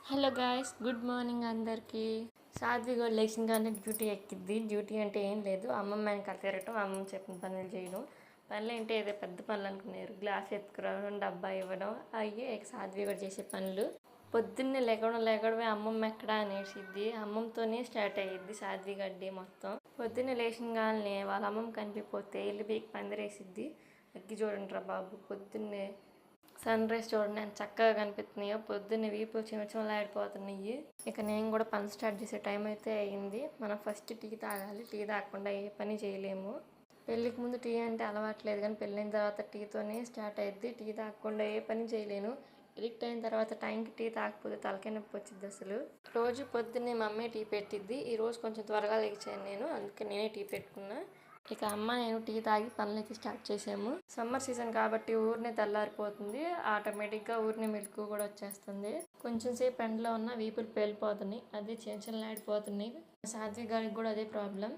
Hello guys, good morning అందరికీ. సాధ్వి కూడా లేచింగానే duty ఎక్కిద్ది. Duty అంటే ఏం లేదు, అమ్మమ్మ వెనకాల తిరగటం, అమ్మమ్మ చెప్పిన పనులు చేయడం. పనులు అంటే ఏదో పెద్ద పనులు అనుకున్నారు. గ్లాస్ ఎత్తుకురావడం, డబ్బా ఇవ్వడం, అయ్యే సాధ్వి కూడా చేసే పనులు. పొద్దున్నే లేకడమే అమ్మమ్మ ఎక్కడా అనేసిద్ది. అమ్మమ్మతోనే స్టార్ట్ అయ్యిద్ది సాధ్వి గడ్డి మొత్తం. పొద్దున్నే లేచింగానే వాళ్ళ అమ్మమ్మ కనిపిపోతే ఇల్లు పీకి పందిరేసిద్ది. అగ్గి చూడండి రా బాబు, పొద్దున్నే సన్ రైజ్ చూడండి ఎంత చక్కగా కనిపిస్తున్నాయో. పొద్దున్నే వీపు చిమచిమలాడిపోతున్నాయి. ఇక నేను కూడా పని స్టార్ట్ చేసే టైం అయితే అయింది. మనం ఫస్ట్ టీ తాగాలి. టీ తాగకుండా ఏ పని చేయలేము. పెళ్ళికి ముందు టీ అంటే అలవాట్లేదు, కానీ పెళ్ళైన తర్వాత టీతోనే స్టార్ట్ అయ్యిద్ది. టీ తాగకుండా ఏ పని చేయలేను. ఎడిక్ట్ అయిన తర్వాత టైంకి టీ తాగకపోతే తలకాయ నొప్పి వచ్చింది అసలు. రోజు పొద్దున్నే మా అమ్మే టీ పెట్టిద్ది. ఈరోజు కొంచెం త్వరగా లేచాను నేను, అందుకే నేనే టీ పెట్టుకున్నా. ఇక అమ్మ నేను టీ తాగి పనులైతే స్టార్ట్ చేసాము. సమ్మర్ సీజన్ కాబట్టి ఊరినే తెల్లారిపోతుంది. ఆటోమేటిక్గా ఊరినే మెలకు కూడా వచ్చేస్తుంది. కొంచెం సేపు ఎండలో ఉన్న వీపులు పేలిపోతున్నాయి, అదే చిన్నచిన్నలాడిపోతున్నాయి. సాధ్వి గారికి కూడా అదే ప్రాబ్లం.